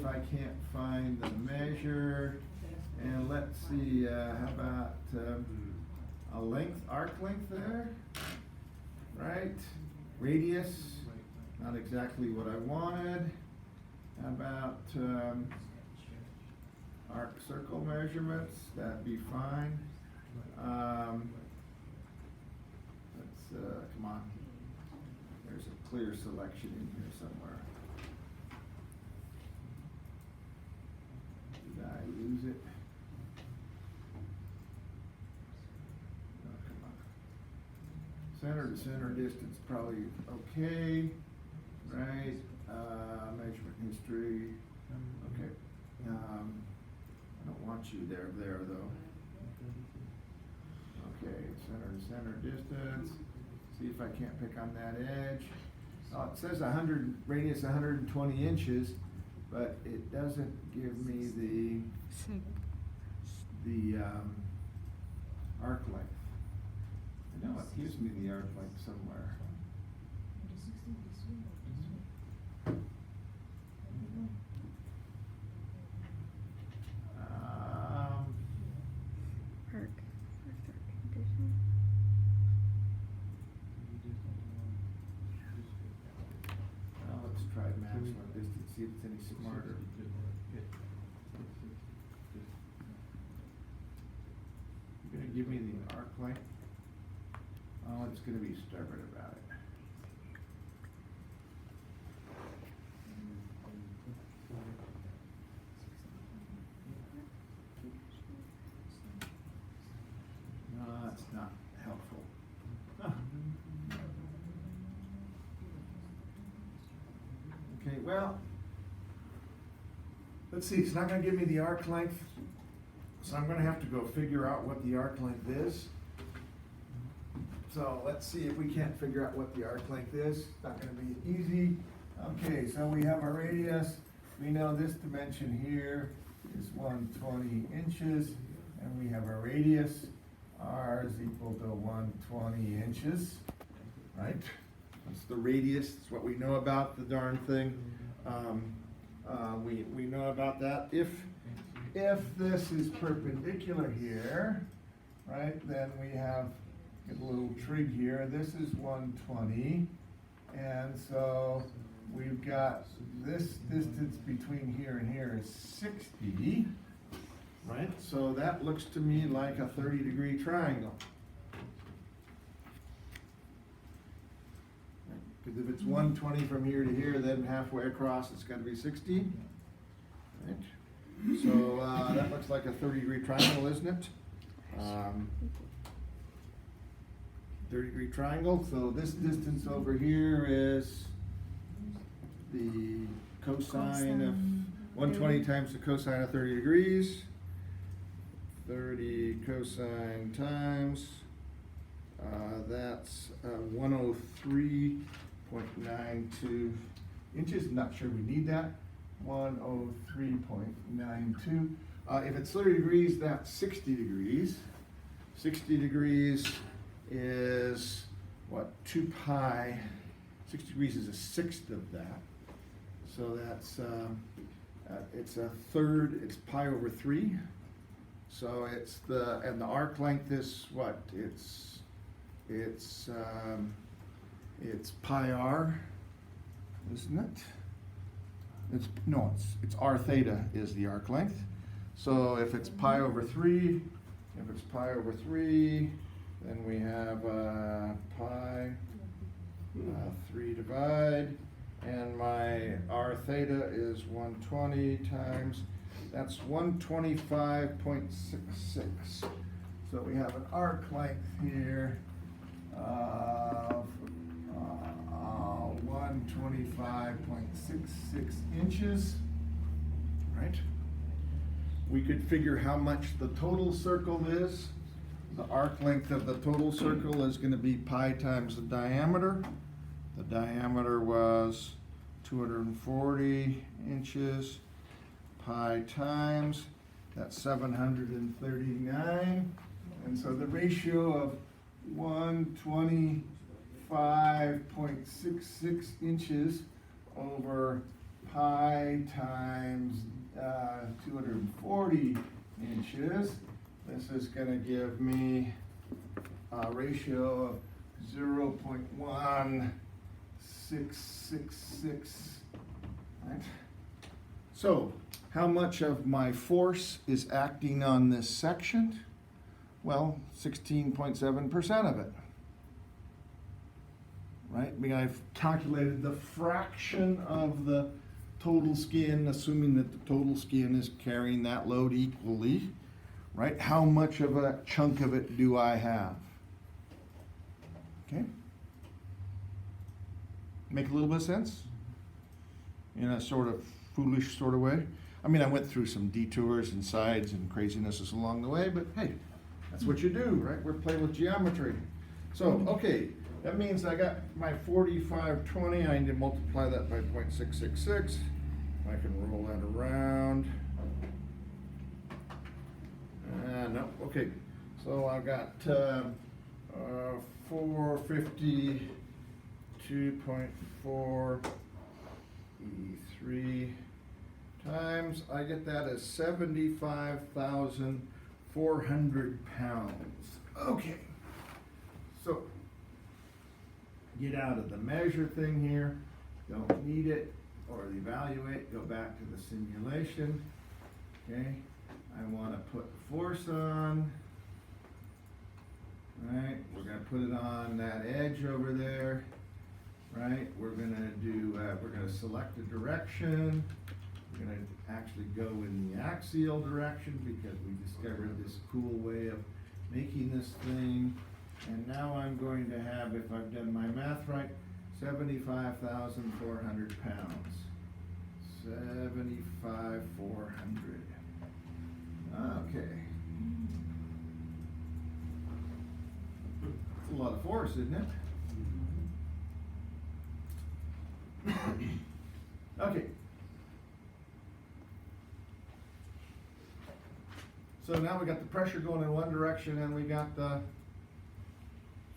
if I can't find the measure. And let's see, how about a length, arc length there? Right? Radius, not exactly what I wanted. How about arc circle measurements? That'd be fine. Let's, come on. There's a clear selection in here somewhere. Did I lose it? Oh, come on. Center to center distance probably okay, right? Measurement history, okay. I don't want you there though. Okay, center to center distance. See if I can't pick on that edge. Oh, it says 100, radius 120 inches, but it doesn't give me the arc length. I know it gives me the arc length somewhere. Let's try maximum distance, see if it's any smarter. You're gonna give me the arc length? Oh, it's gonna be stubborn about it. No, that's not helpful. Huh. Okay, well, let's see, it's not gonna give me the arc length, so I'm gonna have to go figure out what the arc length is. So let's see if we can't figure out what the arc length is. It's not gonna be easy. Okay, so we have our radius. We know this dimension here is 120 inches, and we have our radius. R is equal to 120 inches, right? That's the radius, it's what we know about the darn thing. We know about that. If this is perpendicular here, right, then we have a little trig here. This is 120, and so we've got this distance between here and here is 60, right? So that looks to me like a 30-degree triangle. Because if it's 120 from here to here, then halfway across it's got to be 60. Right? So that looks like a 30-degree triangle, isn't it? 30-degree triangle. So this distance over here is the cosine of 120 times the cosine of 30 degrees. 30 cosine times, that's 103.92 inches. Not sure we need that. 103.92. If it's 30 degrees, that's 60 degrees. 60 degrees is what, 2 pi. 60 degrees is a sixth of that. So that's, it's a third, it's pi over 3. So it's and the arc length is what? It's pi r, isn't it? It's r theta is the arc length. So if it's pi over 3, then we have pi 3 divide, and my r theta is 120 times, that's 125.66. So we have an arc length here of 125.66 inches, right? We could figure how much the total circle is. The arc length of the total circle is going to be pi times the diameter. The diameter was 240 inches. Pi times, that's 739. And so the ratio of 125.66 inches over pi times 240 inches. This is going to give me a ratio of 0.1666. Right? So, how much of my force is acting on this section? Well, 16.7% of it. Right? I mean, I've calculated the fraction of the total skin, assuming that the total skin is carrying that load equally. Right? How much of a chunk of it do I have? Okay? Make a little bit of sense? In a sort of foolish sort of way. I mean, I went through some detours and sides and crazinesses along the way, but hey, that's what you do, right? We're playing with geometry. So, okay, that means I got my 4520. I need to multiply that by 0.666. I can roll that around. No, okay. So I've got 452.4 times, I get that as 75,400 pounds. Okay, so get out of the measure thing here, don't need it, or the evaluate, go back to the simulation. Okay, I want to put force on. Right, we're going to put it on that edge over there. Right, we're going to do, we're going to select a direction. We're going to actually go in the axial direction because we discovered this cool way of making this thing. And now I'm going to have, if I've done my math right, 75,400 pounds. 75,400. Okay. That's a lot of force, isn't it? Okay. So now we got the pressure going in one direction and we got the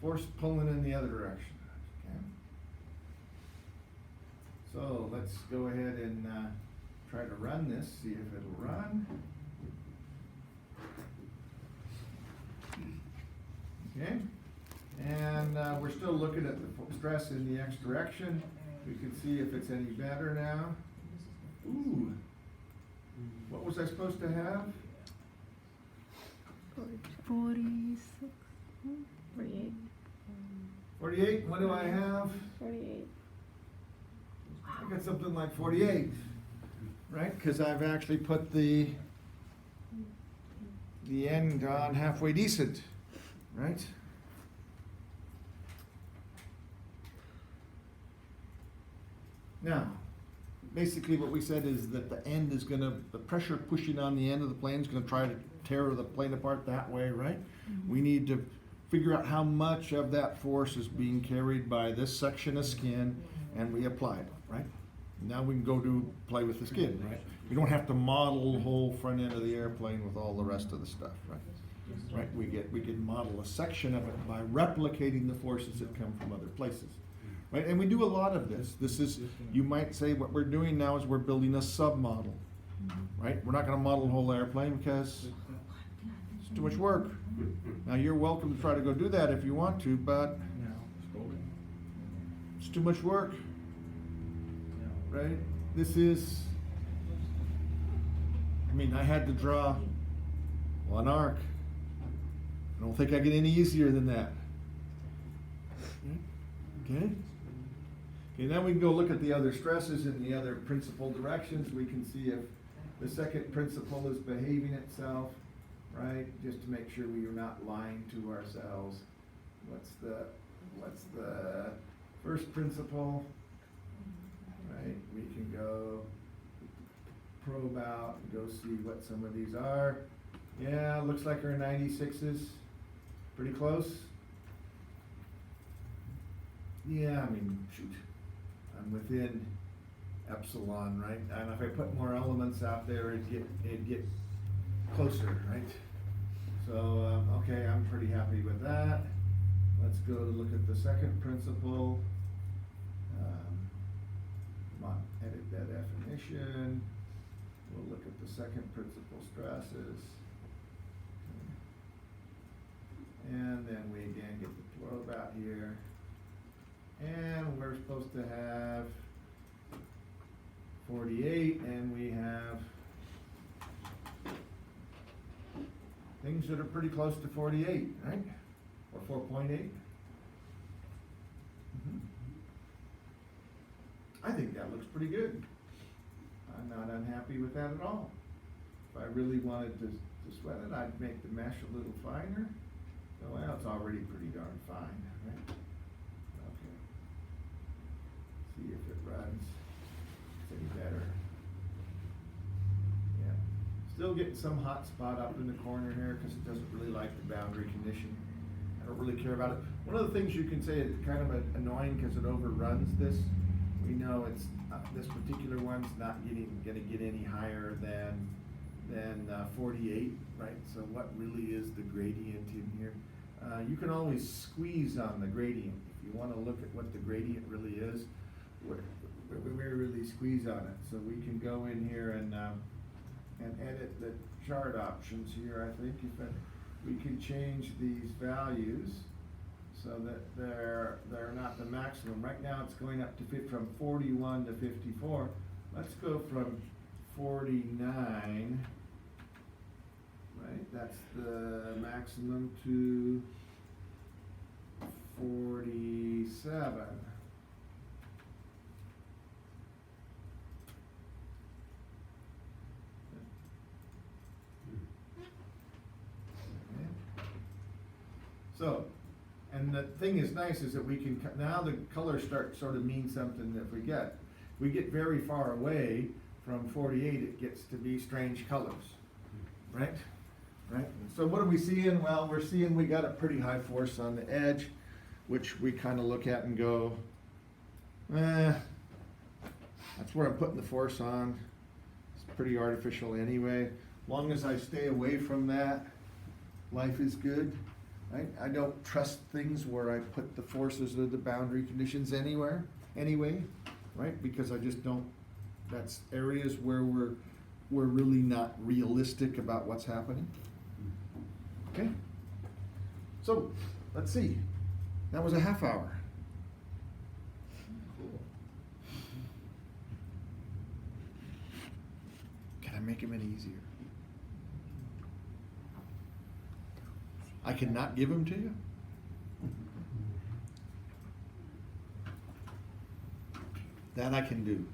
force pulling in the other direction. Okay. So let's go ahead and try to run this, see if it'll run. Okay. And we're still looking at the stress in the x direction. We can see if it's any better now. Ooh. What was I supposed to have? 46. 48. 48? What do I have? 48. I got something like 48. Right? Because I've actually put the end on halfway decent. Right? Now, basically what we said is that the end is going to, the pressure pushing on the end of the plane is going to try to tear the plane apart that way, right? Mm-hmm. We need to figure out how much of that force is being carried by this section of skin, and we apply it, right? Now we can go play with the skin, right? We don't have to model the whole front end of the airplane with all the rest of the stuff, right? Right? We can model a section of it by replicating the forces that come from other places. Right? And we do a lot of this. This is, you might say what we're doing now is we're building a submodel. Right? We're not going to model the whole airplane because it's too much work. Now you're welcome to try to go do that if you want to, but it's too much work. Right? This is, I mean, I had to draw an arc. I don't think I get any easier than that. Okay? Okay, now we can go look at the other stresses in the other principal directions. We can see if the second principle is behaving itself, right? Just to make sure we are not lying to ourselves. What's the first principle? Right? We can go probe out and go see what some of these are. Yeah, looks like our 96s. Pretty close. Yeah, I mean, shoot, I'm within epsilon, right? And if I put more elements out there, it'd get closer, right? So, okay, I'm pretty happy with that. Let's go to look at the second principle. Come on, edit that definition. We'll look at the second principal stresses. And then we again get the flow out here. And we're supposed to have 48, and we have things that are pretty close to 48, right? Or 4.8. I think that looks pretty good. I'm not unhappy with that at all. If I really wanted to sweat it, I'd make the mesh a little finer. So, well, it's already pretty darn fine, right? Okay. See if it runs. It's any better. Yeah. Still getting some hot spot up in the corner here because it doesn't really like the boundary condition. I don't really care about it. One of the things you can say is kind of annoying because it overruns this. We know it's this particular one's not gonna get any higher than 48, right? So what really is the gradient in here? You can always squeeze on the gradient if you want to look at what the gradient really is. We really squeeze on it, so we can go in here and edit the chart options here. I think we can change these values so that they're not the maximum. Right now it's going up to from 41 to 54. Let's go from 49, right? That's the maximum to 47. So, and the thing is nice is that we can, now the colors sort of mean something that we get very far away from 48, it gets to be strange colors, right? Right? So what are we seeing? Well, we're seeing we got a pretty high force on the edge, which we kind of look at and go, that's where I'm putting the force on. It's pretty artificial anyway. As long as I stay away from that, life is good. Right? I don't trust things where I put the forces or the boundary conditions anyway, right? Because I just don't, that's areas where we're really not realistic about what's happening. Okay? So, let's see. That was a half hour. Cool. Can I make them any easier? I cannot give them to you? That I can do.